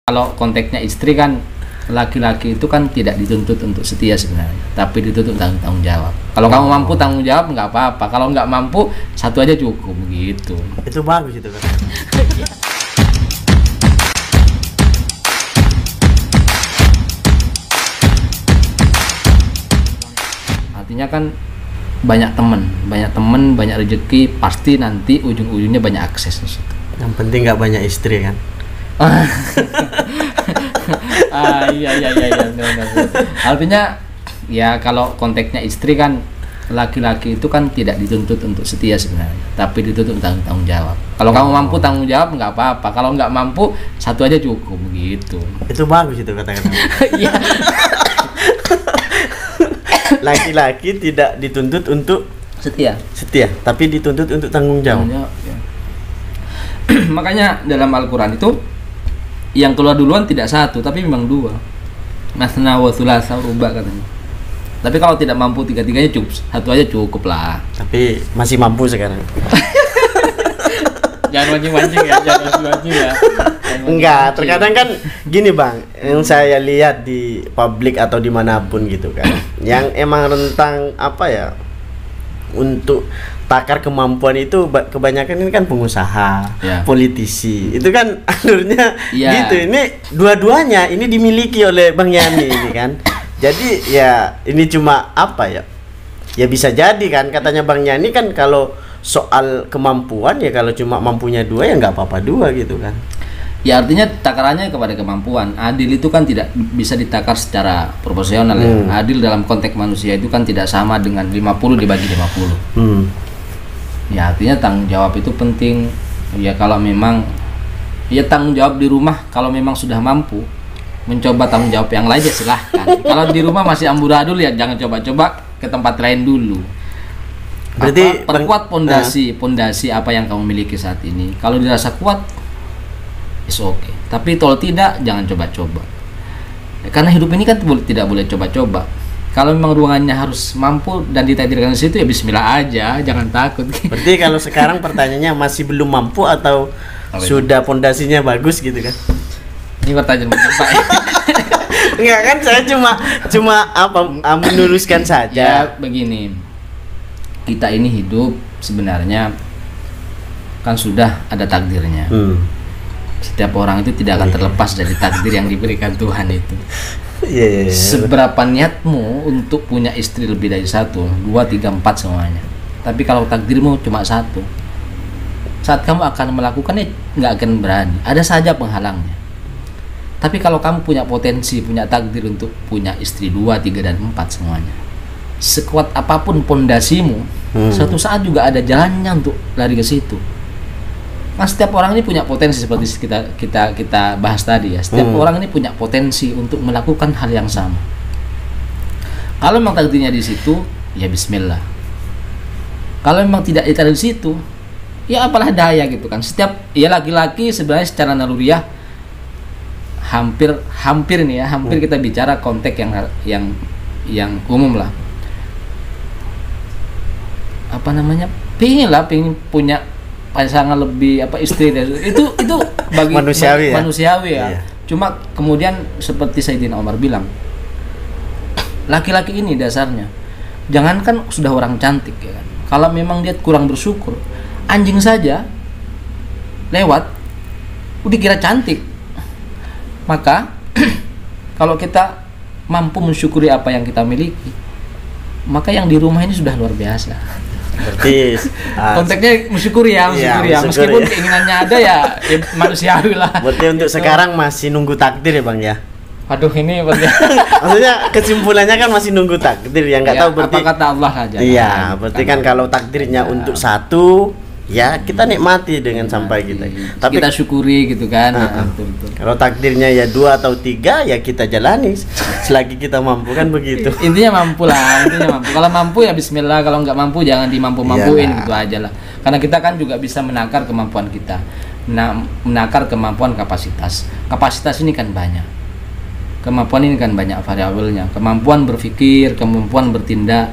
Kalau konteksnya istri kan, laki-laki itu kan tidak dituntut untuk setia sebenarnya, tapi dituntut tanggung jawab. Kalau kamu mampu tanggung jawab nggak apa-apa, kalau nggak mampu satu aja cukup gitu. Itu bagus itu katanya. Artinya kan banyak teman, banyak rezeki, pasti nanti ujung-ujungnya banyak akses di situ. Yang penting nggak banyak istri kan. Iya. Benar. Artinya ya kalau konteksnya istri kan, laki-laki itu kan tidak dituntut untuk setia sebenarnya, tapi dituntut tanggung jawab. Kalau kamu mampu tanggung jawab nggak apa-apa, kalau nggak mampu satu aja cukup gitu. Itu bagus itu kata-kata. Iya. Laki-laki tidak dituntut untuk setia, tapi dituntut untuk tanggung jawab. Ya. Makanya dalam Al-Quran itu yang keluar duluan tidak satu, tapi memang dua. Masna wa thulatha ruba katanya. Tapi kalau tidak mampu tiga-tiganya cukup, satu aja cukup lah. Tapi masih mampu sekarang. Jangan mancing-mancing ya. Enggak, terkadang kan gini bang, yang saya lihat di publik atau dimanapun gitu kan, yang emang rentang apa ya, untuk takar kemampuan itu kebanyakan ini kan pengusaha, politisi, itu kan alurnya gitu. Ini dua-duanya ini dimiliki oleh Bang Yani ini kan. Jadi ya ini cuma apa ya? Ya bisa jadi kan katanya Bang Yani kan, kalau soal kemampuan ya kalau cuma mampunya dua ya nggak apa-apa dua gitu kan. Ya artinya takarannya kepada kemampuan. Adil itu kan tidak bisa ditakar secara proporsional ya. Adil dalam konteks manusia itu kan tidak sama dengan 50 dibagi 50. Ya artinya tanggung jawab itu penting. Ya kalau memang ya tanggung jawab di rumah, kalau memang sudah mampu mencoba tanggung jawab yang lain ya silahkan. Kalau di rumah masih amburadul ya jangan coba-coba ke tempat lain dulu. Berarti perkuat pondasi apa yang kamu miliki saat ini. Kalau dirasa kuat, is okay. Tapi kalau tidak, jangan coba-coba. Karena hidup ini kan tidak boleh coba-coba. Kalau memang ruangannya harus mampu dan ditakdirkan di situ ya bismillah aja, jangan takut. Berarti kalau sekarang pertanyaannya masih belum mampu atau sudah pondasinya bagus gitu kan? Ini pertanyaan menjebak. Enggak kan, saya cuma meluruskan saja. Ya begini. Kita ini hidup sebenarnya kan sudah ada takdirnya. Setiap orang itu tidak akan terlepas dari takdir yang diberikan Tuhan itu. Seberapa niatmu untuk punya istri lebih dari satu, 2, 3, 4 semuanya. Tapi kalau takdirmu cuma satu, saat kamu akan melakukannya nggak akan berani. Ada saja penghalangnya. Tapi kalau kamu punya potensi, punya takdir untuk punya istri 2, 3, dan 4 semuanya, sekuat apapun pondasimu, suatu saat juga ada jalannya untuk lari ke situ. Nah, setiap orang ini punya potensi seperti kita bahas tadi ya. Setiap orang ini punya potensi untuk melakukan hal yang sama. Kalau memang takdirnya di situ, ya bismillah. Kalau memang tidak ditaruh di situ, ya apalah daya gitu kan. Setiap laki-laki sebenarnya secara naluriah hampir kita bicara konteks yang umum lah. Pingin punya pasangan lebih istri itu bagi manusiawi ya. Iya. Cuma kemudian seperti Sayyidina Umar bilang, laki-laki ini dasarnya jangankan sudah orang cantik ya kan, kalau memang dia kurang bersyukur, anjing saja lewat udah kira cantik. Maka kalau kita mampu mensyukuri apa yang kita miliki, maka yang di rumah ini sudah luar biasa. Berarti konteksnya mensyukuri ya. Meskipun keinginannya ada ya manusiawi lah. Berarti untuk sekarang masih nunggu takdir ya Bang ya. Waduh ini maksudnya kesimpulannya kan masih nunggu takdir ya, nggak tahu berarti apa kata Allah aja. Iya, berarti kan kalau takdirnya untuk satu ya kita nikmati dengan sampai kita. Tapi kita syukuri gitu kan. Betul. Kalau takdirnya ya 2 atau 3 ya kita jalani selagi kita mampu kan begitu. Intinya mampu. Kalau mampu ya bismillah, kalau nggak mampu jangan dimampu-mampuin gitu aja lah. Karena kita kan juga bisa menakar kemampuan kita. Menakar kemampuan kapasitas. Kapasitas ini kan banyak. Kemampuan ini kan banyak variabelnya. Kemampuan berpikir, kemampuan bertindak,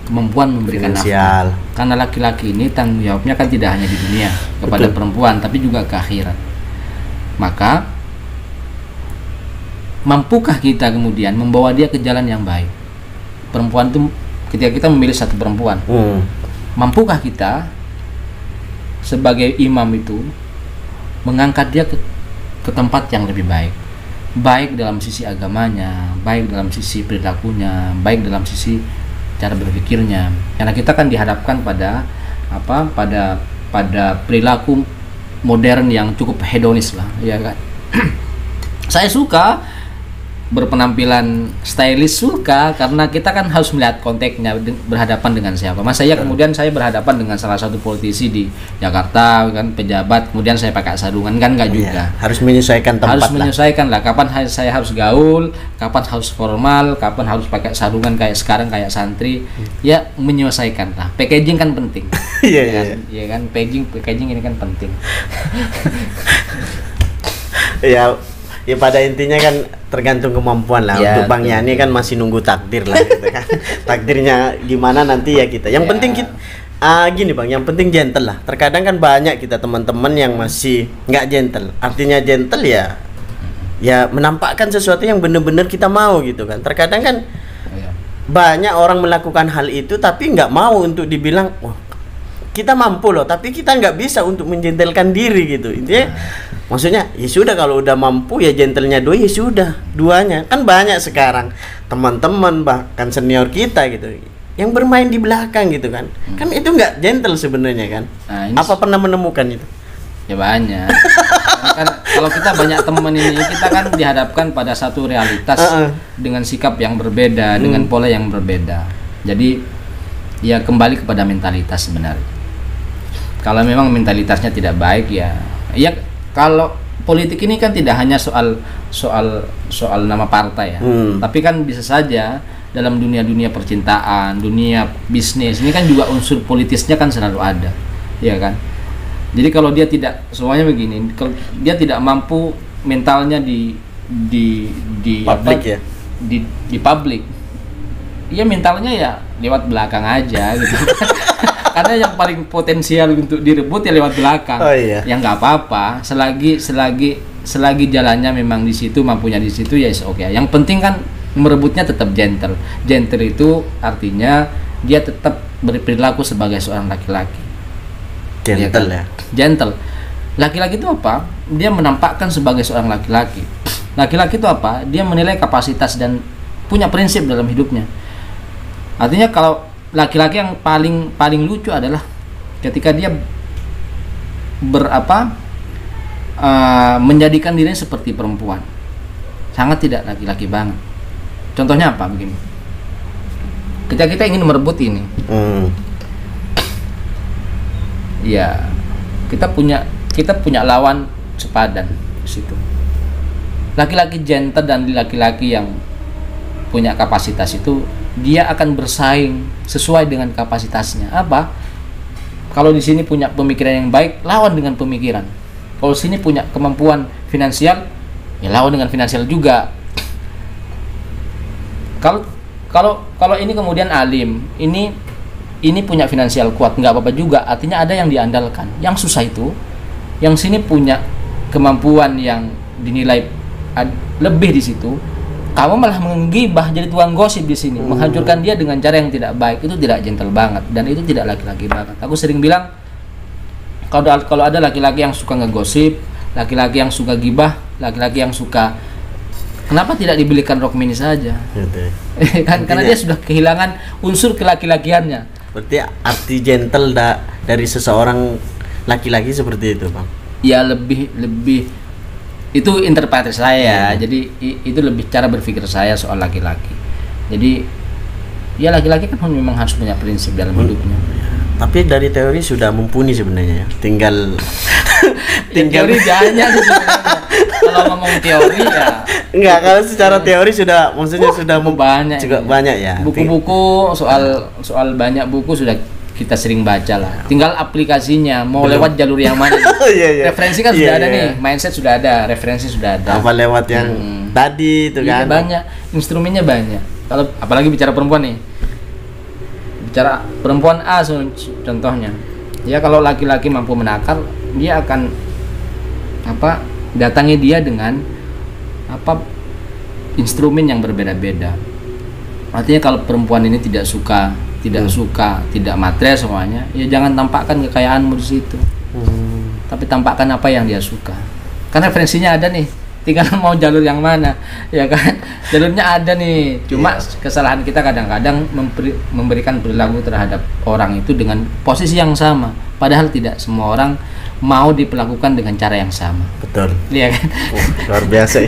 kemampuan memberikan nafkah. Karena laki-laki ini tanggung jawabnya kan tidak hanya di dunia kepada perempuan, tapi juga ke akhirat. Maka mampukah kita kemudian membawa dia ke jalan yang baik? Perempuan itu, ketika kita memilih satu perempuan, mampukah kita sebagai imam itu mengangkat dia ke tempat yang lebih baik, baik dalam sisi agamanya, baik dalam sisi perilakunya, baik dalam sisi cara berpikirnya? Karena kita kan dihadapkan pada pada perilaku modern yang cukup hedonis lah, ya kan. Saya suka berpenampilan stylish, suka, karena kita kan harus melihat konteksnya, berhadapan dengan siapa. Mas saya kemudian saya berhadapan dengan salah satu politisi di Jakarta kan, pejabat, kemudian saya pakai sarungan kan, enggak juga. Harus menyesuaikan tempat. Harus menyesuaikan lah. Kapan saya harus gaul, kapan harus formal, kapan harus pakai sarungan kayak sekarang kayak santri. Ya menyesuaikan lah. Packaging kan penting. Iya. Iya kan, packaging ini kan penting. Ya pada intinya kan tergantung kemampuan lah. Ya, untuk Bang Yani kan masih nunggu takdir lah gitu kan. Takdirnya gimana nanti ya kita. Yang penting kita gini Bang, yang penting gentle lah. Terkadang kan banyak kita teman-teman yang masih nggak gentle. Artinya gentle ya menampakkan sesuatu yang benar-benar kita mau gitu kan. Terkadang kan banyak orang melakukan hal itu tapi nggak mau untuk dibilang, wah kita mampu loh, tapi kita nggak bisa untuk menjentelkan diri gitu. Intinya maksudnya ya sudah, kalau udah mampu ya gentlenya dua, ya sudah duanya. Kan banyak sekarang teman-teman bahkan senior kita gitu yang bermain di belakang gitu kan. Kan itu nggak gentle sebenarnya kan. Apa pernah menemukan itu? Ya banyak. Kan kalau kita banyak teman ini, kita kan dihadapkan pada satu realitas dengan sikap yang berbeda, dengan pola yang berbeda. Jadi ya kembali kepada mentalitas sebenarnya. Kalau memang mentalitasnya tidak baik, ya kalau politik ini kan tidak hanya soal nama partai ya, tapi kan bisa saja dalam dunia percintaan, dunia bisnis ini kan juga unsur politisnya kan selalu ada, ya kan. Jadi kalau dia tidak, semuanya begini, kalau dia tidak mampu mentalnya di publik ya, di publik, ya mentalnya ya lewat belakang aja gitu. Karena yang paling potensial untuk direbut ya lewat belakang. Ya nggak apa-apa, selagi jalannya memang di situ, mampunya di situ, ya oke. Yang penting kan merebutnya tetap gentle. Gentle itu artinya dia tetap berperilaku sebagai seorang laki-laki. Gentle ya. Gentle. Laki-laki itu apa? Dia menampakkan sebagai seorang laki-laki. Laki-laki itu apa? Dia menilai kapasitas dan punya prinsip dalam hidupnya. Artinya kalau laki-laki yang paling lucu adalah ketika dia menjadikan dirinya seperti perempuan. Sangat tidak laki-laki banget. Contohnya apa begini? Ketika kita ingin merebut ini, ya kita punya lawan sepadan di situ. Laki-laki gentle dan laki-laki yang punya kapasitas itu, dia akan bersaing sesuai dengan kapasitasnya. Apa? Kalau di sini punya pemikiran yang baik, lawan dengan pemikiran. Kalau sini punya kemampuan finansial, ya lawan dengan finansial juga. Kalau ini kemudian alim, ini punya finansial kuat, nggak apa-apa juga. Artinya ada yang diandalkan. Yang susah itu, yang sini punya kemampuan yang dinilai lebih di situ, kamu malah menggibah, jadi tukang gosip di sini, menghancurkan dia dengan cara yang tidak baik. Itu tidak gentle banget dan itu tidak laki-laki banget. Aku sering bilang, kalau ada laki-laki yang suka ngegosip, laki-laki yang suka gibah, laki-laki yang suka, kenapa tidak dibelikan rok mini saja? Kan karena dia sudah kehilangan unsur kelaki-lakiannya. Berarti arti gentle dari seseorang laki-laki seperti itu, Bang. Ya lebih itu interpretasi saya. Jadi itu lebih cara berpikir saya soal laki-laki. Jadi ya laki-laki kan memang harus punya prinsip dalam hidupnya. Tapi dari teori sudah mumpuni sebenarnya ya. Tinggal teori banyak sih sebenarnya. Kalau ngomong teori ya enggak, kalau secara teori sudah, maksudnya sudah banyak juga banyak ya. Buku-buku soal banyak buku sudah kita sering baca lah. Tinggal aplikasinya mau lewat jalur yang mana. Referensi kan sudah ada nih, mindset sudah ada, referensi sudah ada. Apa lewat yang tadi itu kan? Banyak, instrumennya banyak. Kalau apalagi bicara perempuan nih. Bicara perempuan A contohnya. Ya kalau laki-laki mampu menakar, dia akan datangi dia dengan instrumen yang berbeda-beda. Artinya kalau perempuan ini tidak suka, tidak material semuanya, ya jangan tampakkan kekayaanmu di situ. Tapi tampakkan apa yang dia suka. Karena referensinya ada nih, tinggal mau jalur yang mana, ya kan? Jalurnya ada nih. Cuma kesalahan kita kadang-kadang memberikan perilaku terhadap orang itu dengan posisi yang sama, padahal tidak semua orang mau diperlakukan dengan cara yang sama. Betul. Iya kan? Luar biasa.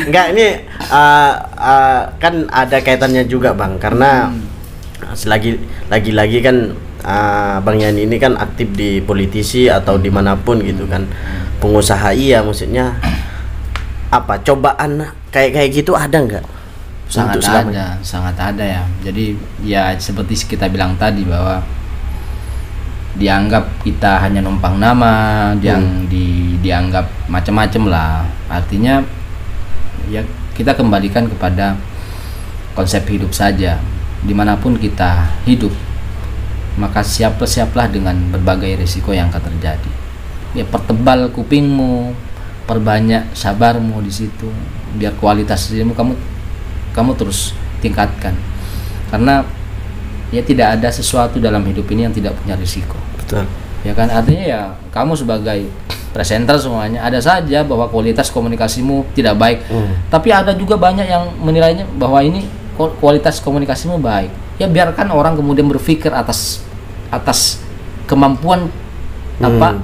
Enggak, ini kan ada kaitannya juga, Bang, karena lagi-lagi kan Bang Yani ini kan aktif di politisi atau dimanapun gitu kan, pengusaha. Iya, maksudnya apa cobaan kayak gitu ada nggak? Sangat ada ya. Jadi ya seperti kita bilang tadi bahwa dianggap kita hanya numpang nama, dianggap macam-macam lah. Artinya ya kita kembalikan kepada konsep hidup saja. Dimanapun kita hidup, maka siaplah dengan berbagai risiko yang akan terjadi. Ya, pertebal kupingmu, perbanyak sabarmu di situ, biar kualitas dirimu kamu terus tingkatkan. Karena ya tidak ada sesuatu dalam hidup ini yang tidak punya risiko. Betul. Ya kan, artinya ya kamu sebagai presenter semuanya ada saja bahwa kualitas komunikasimu tidak baik. Tapi ada juga banyak yang menilainya bahwa ini kualitas komunikasimu baik. Ya biarkan orang kemudian berpikir atas kemampuan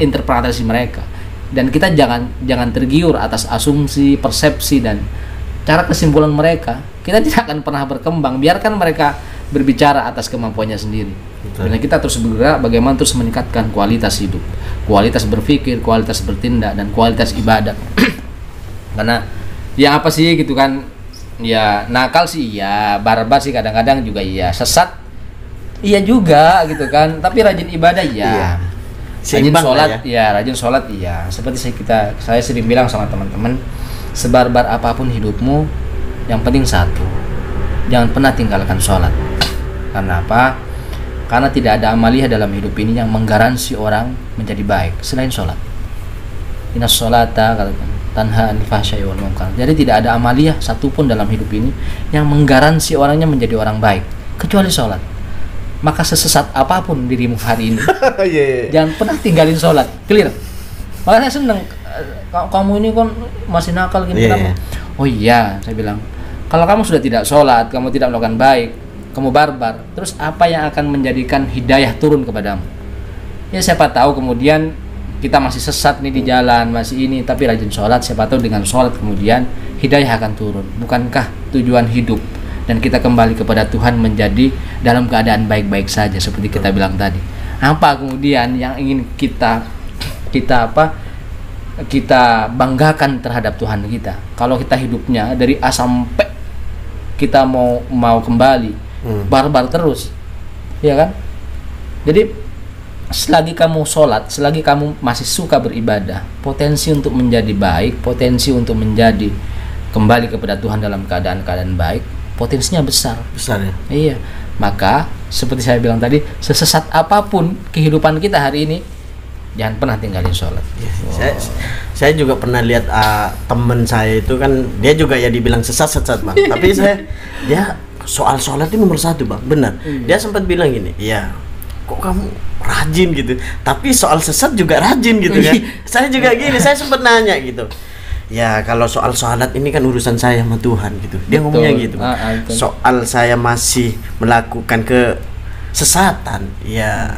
interpretasi mereka, dan kita jangan tergiur atas asumsi, persepsi dan cara kesimpulan mereka. Kita tidak akan pernah berkembang. Biarkan mereka berbicara atas kemampuannya sendiri. Dan kita terus bergerak bagaimana terus meningkatkan kualitas hidup, kualitas berpikir, kualitas bertindak, dan kualitas ibadat. Karena ya apa sih gitu kan, ya nakal sih iya, barbar sih kadang-kadang juga iya, sesat iya juga gitu kan, tapi rajin ibadah iya. Rajin sholat ya, rajin sholat iya. Seperti saya sering bilang sama teman-teman, sebarbar apapun hidupmu, yang penting satu, jangan pernah tinggalkan sholat. Karena apa? Karena tidak ada amaliyah dalam hidup ini yang menggaransi orang menjadi baik selain sholat. Inna sholata katakan tanha anil fahsya'i wal munkar. Jadi tidak ada amaliyah satupun dalam hidup ini yang menggaransi orangnya menjadi orang baik kecuali sholat. Maka sesesat apapun dirimu hari ini, jangan pernah tinggalin sholat. Clear? Makanya saya seneng, kamu ini kan masih nakal gini kenapa? Oh iya, saya bilang, kalau kamu sudah tidak sholat, kamu tidak melakukan baik, kamu barbar, terus apa yang akan menjadikan hidayah turun kepadamu? Ya siapa tahu kemudian kita masih sesat nih di jalan, masih ini, tapi rajin sholat, siapa tahu dengan sholat kemudian hidayah akan turun. Bukankah tujuan hidup dan kita kembali kepada Tuhan menjadi dalam keadaan baik-baik saja seperti kita bilang tadi? Apa kemudian yang ingin kita banggakan terhadap Tuhan kita? Kalau kita hidupnya dari A sampai kita mau kembali barbar terus, ya kan? Jadi selagi kamu sholat, selagi kamu masih suka beribadah, potensi untuk menjadi baik, potensi untuk menjadi kembali kepada Tuhan dalam keadaan baik, potensinya besar ya. Iya. Maka seperti saya bilang tadi, sesesat apapun kehidupan kita hari ini, jangan pernah tinggalin sholat. Saya juga pernah lihat temen saya itu kan, dia juga ya dibilang sesat Bang. Tapi dia soal sholat itu nomor satu Bang, benar. Dia sempat bilang gini, iya, kok kamu rajin gitu, tapi soal sesat juga rajin gitu kan. Saya juga gini, saya sempat nanya gitu, ya kalau soal sholat ini kan urusan saya sama Tuhan gitu. Dia ngomongnya gitu. Soal saya masih melakukan kesesatan, ya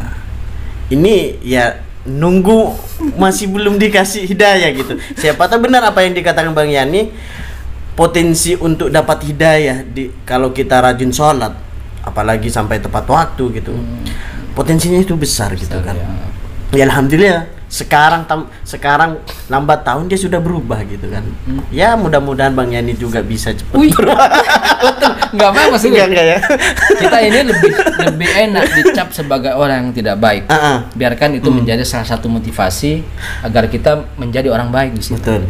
ini ya nunggu masih belum dikasih hidayah gitu. Siapa tahu benar apa yang dikatakan Bang Yani, potensi untuk dapat hidayah kalau kita rajin sholat, apalagi sampai tepat waktu gitu. Potensinya itu besar gitu kan. Ya alhamdulillah sekarang lambat tahun dia sudah berubah gitu kan. Ya mudah-mudahan Bang Yani juga bisa cepat berubah. Enggak apa maksudnya. Enggak ya. Kita ini lebih enak dicap sebagai orang yang tidak baik. Biarkan itu menjadi salah satu motivasi agar kita menjadi orang baik di situ. Betul.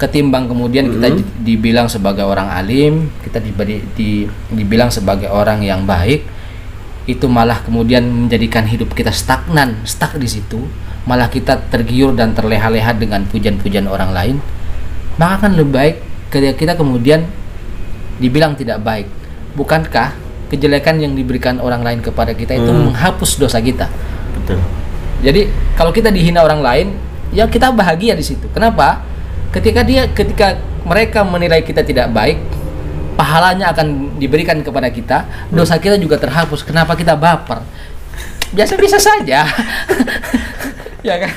Ketimbang kemudian kita dibilang sebagai orang alim, kita dibilang sebagai orang yang baik, itu malah kemudian menjadikan hidup kita stuck di situ, malah kita tergiur dan terleha-leha dengan pujian-pujian orang lain. Maka kan lebih baik ketika kita kemudian dibilang tidak baik, bukankah kejelekan yang diberikan orang lain kepada kita itu menghapus dosa kita? Betul. Jadi kalau kita dihina orang lain, ya kita bahagia di situ. Kenapa? Ketika mereka menilai kita tidak baik, pahalanya akan diberikan kepada kita, dosa kita juga terhapus. Kenapa kita baper? Biasa-biasa saja. Ya kan?